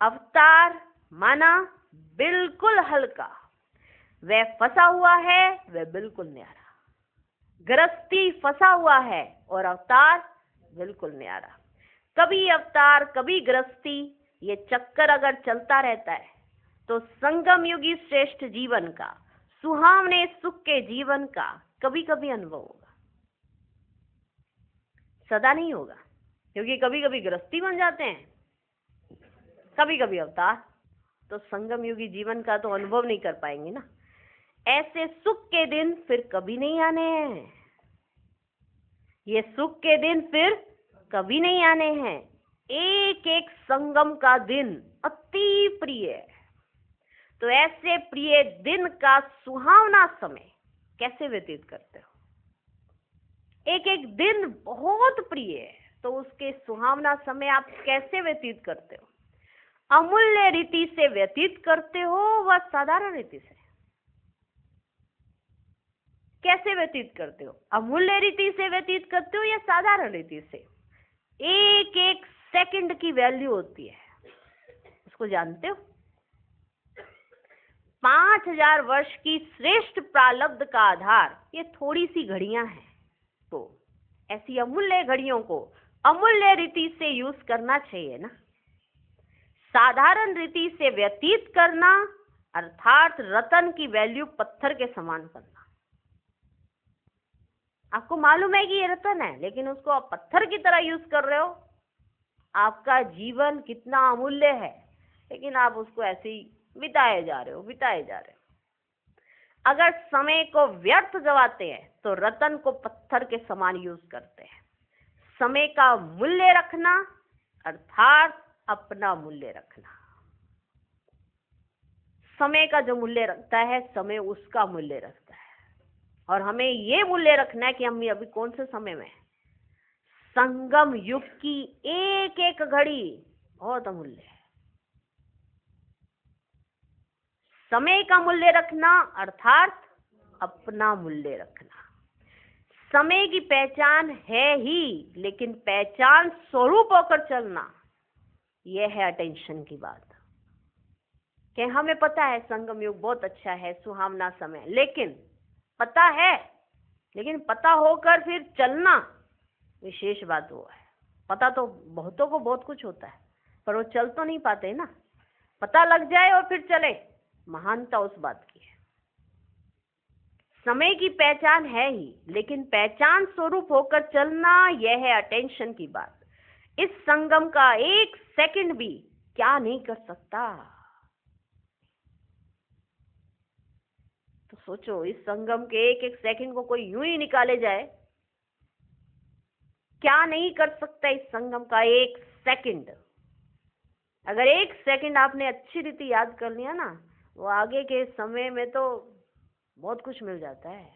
अवतार माना बिल्कुल हल्का, वह फंसा हुआ है, वह बिल्कुल न्यारा। गृहस्थी फंसा हुआ है और अवतार बिल्कुल न्यारा। कभी अवतार कभी गृहस्थी, ये चक्कर अगर चलता रहता है तो संगम युगी श्रेष्ठ जीवन का, सुहावने सुख के जीवन का कभी कभी अनुभव होगा, सदा नहीं होगा। क्योंकि कभी कभी गृहस्थी बन जाते हैं, कभी कभी अवतार, तो संगम युगी जीवन का तो अनुभव नहीं कर पाएंगे ना। ऐसे सुख के दिन फिर कभी नहीं आने हैं। ये सुख के दिन फिर कभी नहीं आने हैं। एक एक संगम का दिन अति प्रिय है। तो ऐसे प्रिय दिन का सुहावना समय कैसे व्यतीत करते हो? एक एक दिन बहुत प्रिय है, तो उसके सुहावना समय आप कैसे व्यतीत करते हो? अमूल्य रीति से व्यतीत करते हो व साधारण रीति से? कैसे व्यतीत करते हो? अमूल्य रीति से व्यतीत करते हो या साधारण रीति से? एक एक सेकंड की वैल्यू होती है, उसको जानते हो? 5000 वर्ष की श्रेष्ठ प्रारब्ध का आधार ये थोड़ी सी घड़ियां हैं। तो ऐसी अमूल्य घड़ियों को अमूल्य रीति से यूज करना चाहिए ना। साधारण रीति से व्यतीत करना अर्थात रतन की वैल्यू पत्थर के समान करना। आपको मालूम है कि ये रतन है, लेकिन उसको आप पत्थर की तरह यूज कर रहे हो। आपका जीवन कितना अमूल्य है, लेकिन आप उसको ऐसे ही बिताए जा रहे हो। अगर समय को व्यर्थ गवाते हैं तो रतन को पत्थर के समान यूज करते हैं। समय का मूल्य रखना अर्थात अपना मूल्य रखना। समय का जो मूल्य रखता है, समय उसका मूल्य रखता है। और हमें ये मूल्य रखना है कि हम अभी कौन से समय में हैं। संगम युग की एक एक घड़ी बहुत अमूल्य है। समय का मूल्य रखना अर्थात अपना मूल्य रखना। समय की पहचान है ही, लेकिन पहचान स्वरूप होकर चलना, यह है अटेंशन की बात। कि हमें पता है संगम युग बहुत अच्छा है, सुहावना समय, लेकिन पता है, लेकिन पता होकर फिर चलना विशेष बात वो है। पता तो बहुतों को बहुत कुछ होता है, पर वो चल तो नहीं पाते ना। पता लग जाए और फिर चले, महानता उस बात की है। समय की पहचान है ही, लेकिन पहचान स्वरूप होकर चलना, यह है अटेंशन की बात। इस संगम का एक सेकंड भी क्या नहीं कर सकता। सोचो, इस संगम के एक एक सेकंड को कोई यूं ही निकाले जाए, क्या नहीं कर सकता इस संगम का एक सेकंड। अगर एक सेकंड आपने अच्छी रीति याद कर लिया ना, वो आगे के समय में तो बहुत कुछ मिल जाता है।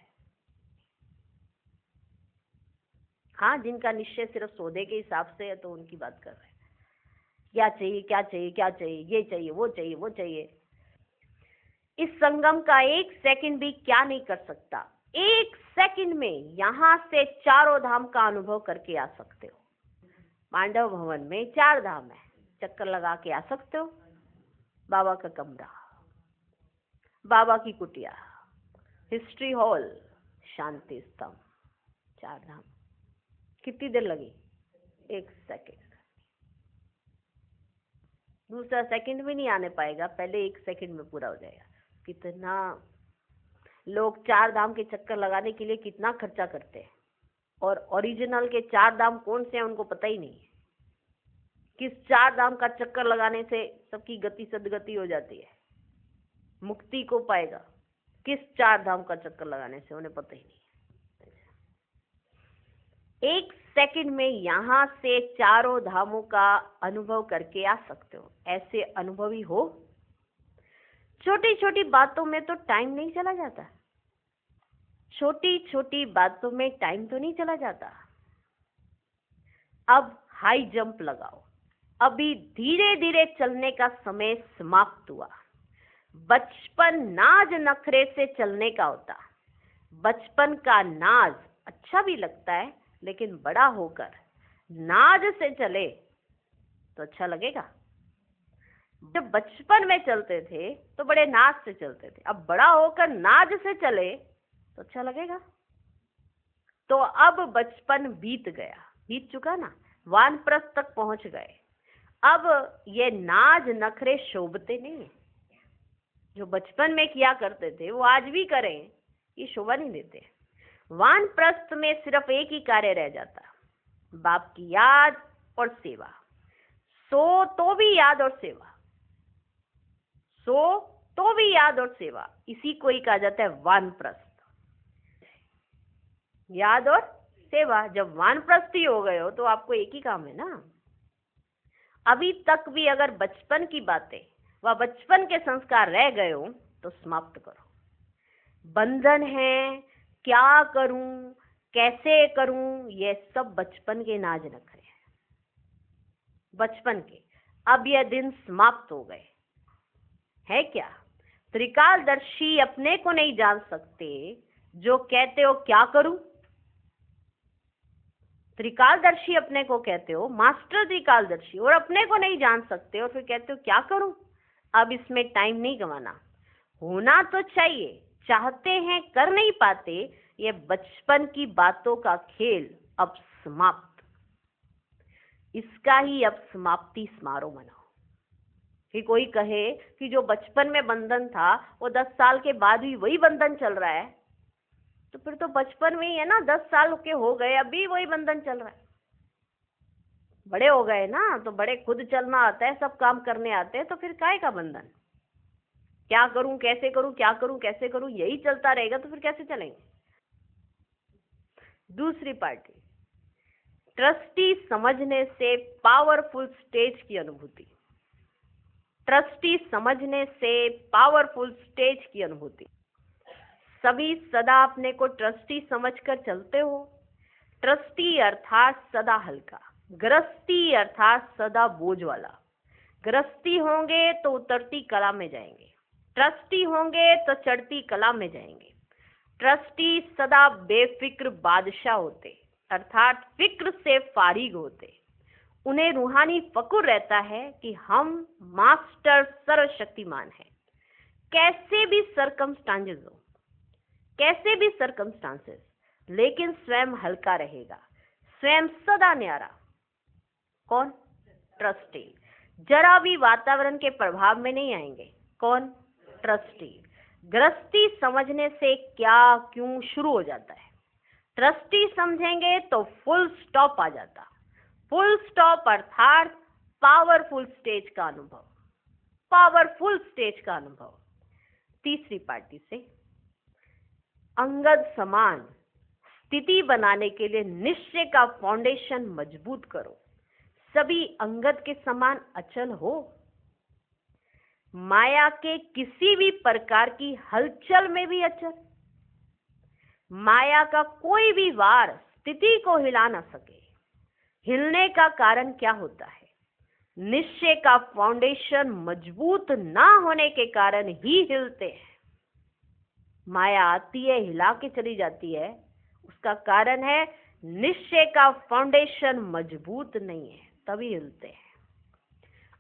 हाँ, जिनका निश्चय सिर्फ सौदे के हिसाब से है तो उनकी बात कर रहे हैं, क्या चाहिए क्या चाहिए क्या चाहिए, ये चाहिए वो चाहिए वो चाहिए। इस संगम का एक सेकंड भी क्या नहीं कर सकता। एक सेकंड में यहां से चारों धाम का अनुभव करके आ सकते हो। पांडव भवन में 4 धाम है, चक्कर लगा के आ सकते हो। बाबा का कमरा, बाबा की कुटिया, हिस्ट्री हॉल, शांति स्तंभ, 4 धाम। कितनी देर लगी? 1 सेकंड। दूसरा सेकंड भी नहीं आने पाएगा, पहले 1 सेकंड में पूरा हो जाएगा। कितना लोग 4 धाम के चक्कर लगाने के लिए कितना खर्चा करते हैं, और ओरिजिनल के 4 धाम कौन से हैं उनको पता ही नहीं है। किस 4 धाम का चक्कर लगाने से सबकी गति सदगति हो जाती है, मुक्ति को पाएगा, किस 4 धाम का चक्कर लगाने से उन्हें पता ही नहीं है। 1 सेकंड में यहां से चारों धामों का अनुभव करके आ सकते हो। ऐसे अनुभवी हो। छोटी छोटी बातों में तो टाइम नहीं चला जाता, छोटी छोटी बातों में टाइम तो नहीं चला जाता। अब हाई जंप लगाओ। अभी धीरे धीरे चलने का समय समाप्त हुआ। बचपन नाज नखरे से चलने का होता। बचपन का नाज अच्छा भी लगता है, लेकिन बड़ा होकर नाज से चले तो अच्छा लगेगा। जब बचपन में चलते थे तो बड़े नाज से चलते थे, अब बड़ा होकर नाज से चले तो अच्छा लगेगा। तो अब बचपन बीत गया, बीत चुका ना, वानप्रस्थ तक पहुंच गए। अब ये नाज नखरे शोभते नहीं है। जो बचपन में किया करते थे वो आज भी करें, ये शोभा नहीं देते। वानप्रस्थ में सिर्फ एक ही कार्य रह जाता, बाप की याद और सेवा। सो तो भी याद और सेवा, सो तो भी याद और सेवा, इसी को ही कहा जाता है वानप्रस्थ। याद और सेवा। जब वानप्रस्थी हो गए हो तो आपको एक ही काम है ना। अभी तक भी अगर बचपन की बातें व बचपन के संस्कार रह गए हो तो समाप्त करो। बंधन है, क्या करूं, कैसे करूं, ये सब बचपन के नाज नखरे हैं, बचपन के। अब यह दिन समाप्त हो गए है क्या? त्रिकालदर्शी अपने को नहीं जान सकते जो कहते हो क्या करूं। त्रिकालदर्शी अपने को कहते हो, मास्टर त्रिकालदर्शी, और अपने को नहीं जान सकते और फिर कहते हो क्या करूं। अब इसमें टाइम नहीं गंवाना। होना तो चाहिए, चाहते हैं कर नहीं पाते। ये बचपन की बातों का खेल अब समाप्त। इसका ही अब समाप्ति समारोह मनाओ। कि कोई कहे कि जो बचपन में बंधन था वो 10 साल के बाद भी वही बंधन चल रहा है, तो फिर तो बचपन में ही है ना। 10 साल के हो गए, अभी वही बंधन चल रहा है। बड़े हो गए ना, तो बड़े खुद चलना आता है, सब काम करने आते हैं, तो फिर काहे का बंधन। क्या करूं कैसे करूं, क्या करूं कैसे करूं, यही चलता रहेगा तो फिर कैसे चलेंगे। दूसरी पार्टी, ट्रस्टी समझने से पावरफुल स्टेज की अनुभूति। ट्रस्टी समझने से पावरफुल स्टेज की अनुभूति। सभी सदा अपने को ट्रस्टी समझकर चलते हो। ट्रस्टी अर्थात सदा हल्का, गृहस्थी अर्थात सदा बोझ वाला। गृहस्थी होंगे तो उतरती कला में जाएंगे, ट्रस्टी होंगे तो चढ़ती कला में जाएंगे। ट्रस्टी सदा बेफिक्र बादशाह होते, अर्थात फिक्र से फारिग होते। उन्हें रूहानी फकुर रहता है कि हम मास्टर सर्वशक्तिमान हैं। कैसे भी सरकमस्टांसेस हो, कैसे भी सरकमस्टांसेस, लेकिन स्वयं हल्का रहेगा, स्वयं सदा न्यारा। कौन? ट्रस्टी। जरा भी वातावरण के प्रभाव में नहीं आएंगे। कौन? ट्रस्टी। गृहस्थी समझने से क्या क्यों शुरू हो जाता है। ट्रस्टी समझेंगे तो फुल स्टॉप आ जाता। फुल स्टॉप अर्थात पावरफुल स्टेज का अनुभव, पावरफुल स्टेज का अनुभव। तीसरी पार्टी से अंगद समान स्थिति बनाने के लिए निश्चय का फाउंडेशन मजबूत करो। सभी अंगद के समान अचल हो। माया के किसी भी प्रकार की हलचल में भी अचल। माया का कोई भी वार स्थिति को हिला ना सके। हिलने का कारण क्या होता है? निश्चय का फाउंडेशन मजबूत ना होने के कारण ही हिलते हैं। माया आती है, हिला के चली जाती है, उसका कारण है निश्चय का फाउंडेशन मजबूत नहीं है, तभी हिलते हैं।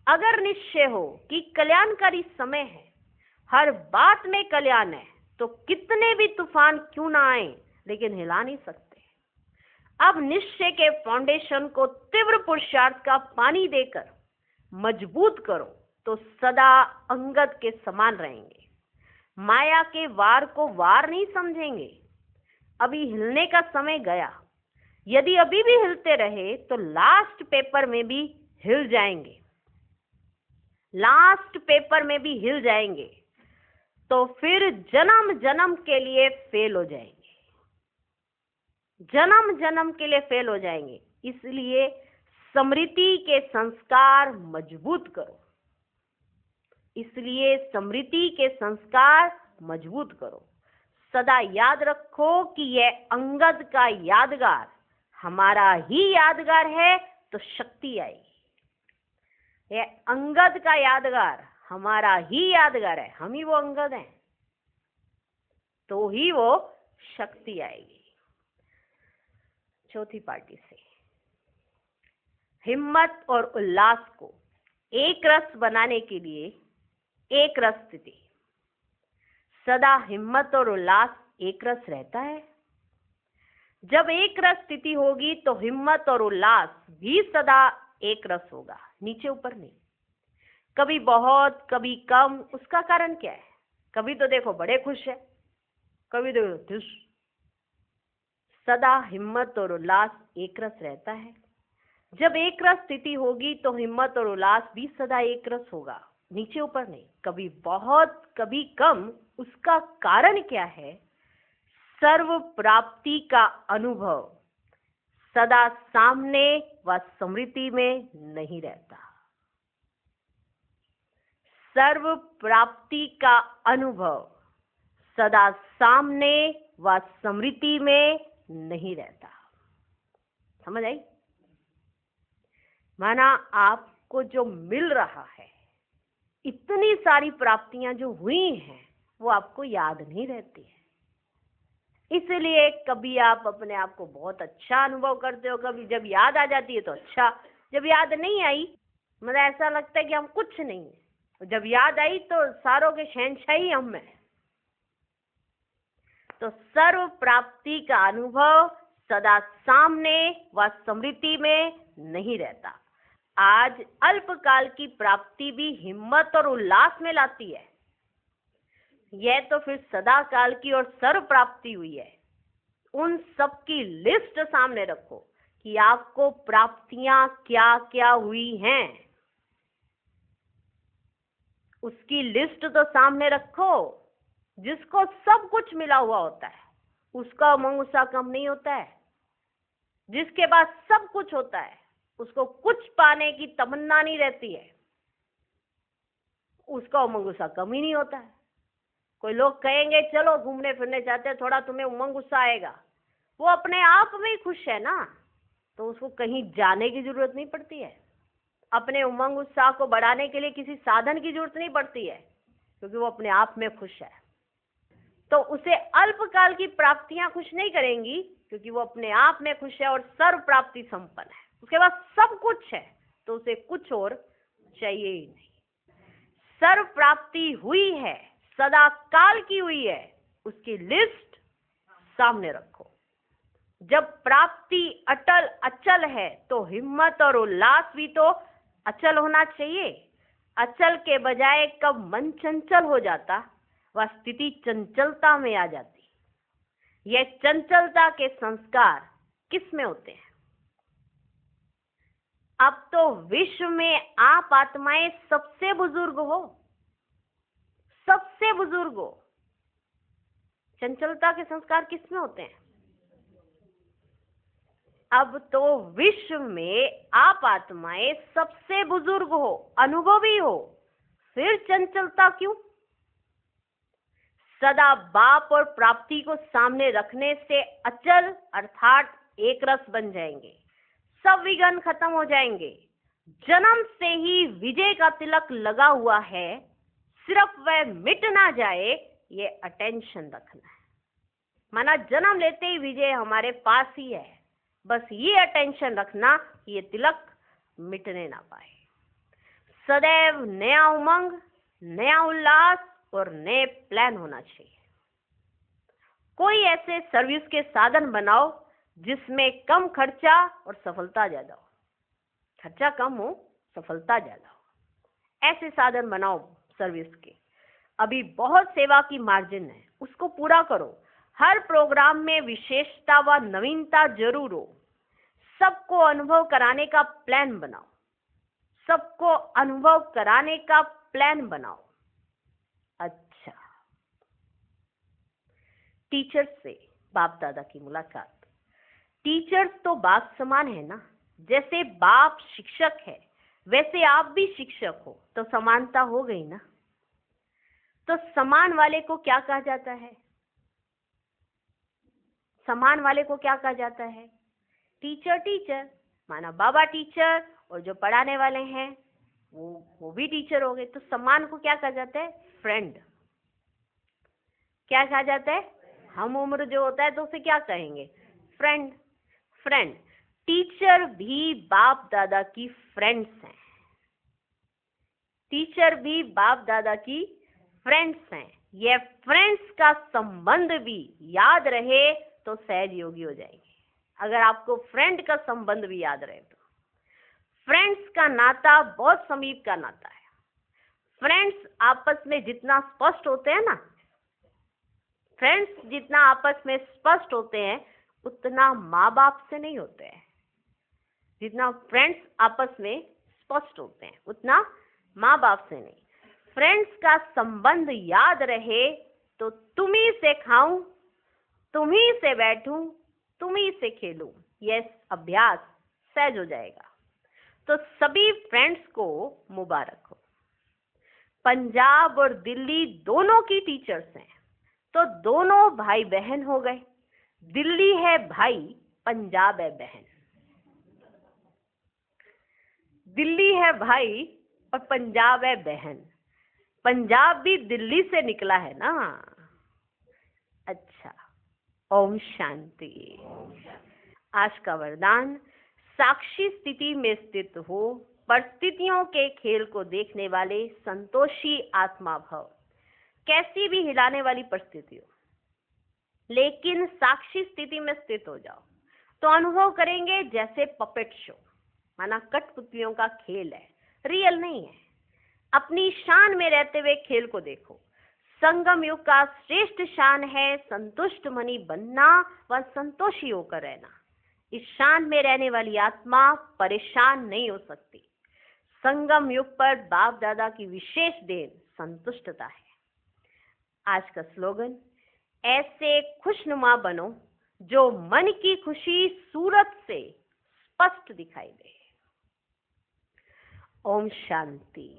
अगर निश्चय हो कि कल्याणकारी समय है, हर बात में कल्याण है, तो कितने भी तूफान क्यों ना आए, लेकिन हिला नहीं सकते। अब निश्चय के फाउंडेशन को तीव्र पुरुषार्थ का पानी देकर मजबूत करो तो सदा अंगद के समान रहेंगे। माया के वार को वार नहीं समझेंगे। अभी हिलने का समय गया। यदि अभी भी हिलते रहे तो लास्ट पेपर में भी हिल जाएंगे। लास्ट पेपर में भी हिल जाएंगे तो फिर जन्म जन्म के लिए फेल हो जाएंगे। जन्म जन्म के लिए फेल हो जाएंगे। इसलिए स्मृति के संस्कार मजबूत करो। इसलिए स्मृति के संस्कार मजबूत करो। सदा याद रखो कि यह अंगद का यादगार हमारा ही यादगार है तो शक्ति आएगी। यह अंगद का यादगार हमारा ही यादगार है, हम ही वो अंगद हैं, तो ही वो शक्ति आएगी। चौथी पार्टी से हिम्मत और उल्लास को एक रस बनाने के लिए एक रस स्थिति। सदा हिम्मत और उल्लास एक रस रहता है। जब एक रस स्थिति होगी तो हिम्मत और उल्लास भी सदा एक रस होगा, नीचे ऊपर नहीं। कभी बहुत कभी कम, उसका कारण क्या है? कभी तो देखो बड़े खुश है, कभी देखो खुश। सदा हिम्मत और उल्लास एक रस रहता है। जब एक रस स्थिति होगी तो हिम्मत और उल्लास भी सदा एक रस होगा, नीचे ऊपर नहीं। कभी बहुत कभी कम, उसका कारण क्या है? सर्व प्राप्ति का अनुभव सदा सामने व स्मृति में नहीं रहता। सर्व प्राप्ति का अनुभव सदा सामने व स्मृति में नहीं रहता। समझ आई? माना आपको जो मिल रहा है, इतनी सारी प्राप्तियां जो हुई हैं, वो आपको याद नहीं रहती है। इसलिए कभी आप अपने आप को बहुत अच्छा अनुभव करते हो, कभी जब याद आ जाती है तो अच्छा, जब याद नहीं आई मतलब ऐसा लगता है कि हम कुछ नहीं है, जब याद आई तो सारों के शहंशाही हम हैं। तो सर्व प्राप्ति का अनुभव सदा सामने व स्मृति में नहीं रहता। आज अल्पकाल की प्राप्ति भी हिम्मत और उल्लास में लाती है, यह तो फिर सदा काल की और सर्व प्राप्ति हुई है। उन सब की लिस्ट सामने रखो कि आपको प्राप्तियां क्या क्या हुई हैं, उसकी लिस्ट तो सामने रखो। जिसको सब कुछ मिला हुआ होता है उसका उमंग उत्साह कम नहीं होता है। जिसके पास सब कुछ होता है उसको कुछ पाने की तमन्ना नहीं रहती है, उसका उमंग उत्साह कम ही नहीं होता है। कोई लोग कहेंगे चलो घूमने फिरने जाते हैं, थोड़ा तुम्हें उमंग उत्साह आएगा, वो अपने आप में ही खुश है ना, तो उसको कहीं जाने की जरूरत नहीं पड़ती है। अपने उमंग उत्साह को बढ़ाने के लिए किसी साधन की जरूरत नहीं पड़ती है, क्योंकि वो अपने आप में खुश है। तो उसे अल्पकाल की प्राप्तियां खुश नहीं करेंगी, क्योंकि वो अपने आप में खुश है और सर्व प्राप्ति संपन्न है। उसके पास सब कुछ है तो उसे कुछ और चाहिए ही नहीं। सर्व प्राप्ति हुई है, सदा काल की हुई है, उसकी लिस्ट सामने रखो। जब प्राप्ति अटल अचल है तो हिम्मत और उल्लास भी तो अचल होना चाहिए। अचल के बजाय कब मन चंचल हो जाता, वह स्थिति चंचलता में आ जाती। यह चंचलता के संस्कार किस में होते हैं? अब तो विश्व में आप आत्माएं सबसे बुजुर्ग हो, सबसे बुजुर्ग हो। चंचलता के संस्कार किसमें होते हैं? अब तो विश्व में आप आत्माएं सबसे बुजुर्ग हो, अनुभवी हो, फिर चंचलता क्यों? सदा बाप और प्राप्ति को सामने रखने से अचल अर्थात एक रस बन जाएंगे, सब विघ्न खत्म हो जाएंगे। जन्म से ही विजय का तिलक लगा हुआ है, सिर्फ वह मिट ना जाए ये अटेंशन रखना है। माना जन्म लेते ही विजय हमारे पास ही है, बस ये अटेंशन रखना कि ये तिलक मिटने ना पाए। सदैव नया उमंग, नया उल्लास और नए प्लान होना चाहिए। कोई ऐसे सर्विस के साधन बनाओ जिसमें कम खर्चा और सफलता ज्यादा हो। खर्चा कम हो, सफलता ज्यादा हो, ऐसे साधन बनाओ सर्विस के। अभी बहुत सेवा की मार्जिन है, उसको पूरा करो। हर प्रोग्राम में विशेषता व नवीनता जरूर हो। सबको अनुभव कराने का प्लान बनाओ, सबको अनुभव कराने का प्लान बनाओ। अच्छा, टीचर्स से बाप दादा की मुलाकात। टीचर्स तो बाप समान है ना, जैसे बाप शिक्षक है वैसे आप भी शिक्षक हो, तो समानता हो गई ना। तो समान वाले को क्या कहा जाता है? समान वाले को क्या कहा जाता है? टीचर। टीचर माना बाबा टीचर, और जो पढ़ाने वाले हैं वो भी टीचर हो गए। तो समान को क्या कहा जाता है? फ्रेंड। क्या कहा जाता है? हम उम्र जो होता है तो उसे क्या कहेंगे? फ्रेंड। फ्रेंड। टीचर भी बाप दादा की फ्रेंड्स हैं। टीचर भी बाप दादा की फ्रेंड्स हैं। यह फ्रेंड्स का संबंध भी याद रहे तो सहज योगी हो जाएंगे। अगर आपको फ्रेंड का संबंध भी याद रहे तो। फ्रेंड्स का नाता बहुत समीप का नाता है। फ्रेंड्स आपस में जितना स्पष्ट होते हैं ना, फ्रेंड्स जितना आपस में स्पष्ट होते हैं उतना माँ बाप से नहीं होते हैं। जितना फ्रेंड्स आपस में स्पष्ट होते हैं उतना माँ बाप से नहीं। फ्रेंड्स का संबंध याद रहे तो तुम्ही से खाऊं, तुम्ही से बैठूं, तुम्ही से खेलूं, यह अभ्यास सहज हो जाएगा। तो सभी फ्रेंड्स को मुबारक हो। पंजाब और दिल्ली दोनों की टीचर्स हैं, तो दोनों भाई बहन हो गए। दिल्ली है भाई, पंजाब है बहन। दिल्ली है भाई और पंजाब है बहन। पंजाब भी दिल्ली से निकला है ना। अच्छा, ओम शांति। आज का वरदान, साक्षी स्थिति में स्थित हो, परिस्थितियों के खेल को देखने वाले संतोषी आत्मा भव। कैसी भी हिलाने वाली परिस्थिति हो, लेकिन साक्षी स्थिति में स्थित हो जाओ तो अनुभव करेंगे जैसे पपेट शो, माना कठपुतलियों का खेल है, रियल नहीं है। अपनी शान में रहते हुए खेल को देखो। संगम युग का श्रेष्ठ शान है संतुष्ट मनी बनना व संतोषी होकर रहना। इस शान में रहने वाली आत्मा परेशान नहीं हो सकती। संगम युग पर बाप दादा की विशेष देन संतुष्टता है। आज का स्लोगन, ऐसे खुशनुमा बनो जो मन की खुशी सूरत से स्पष्ट दिखाई दे। ओम शांति।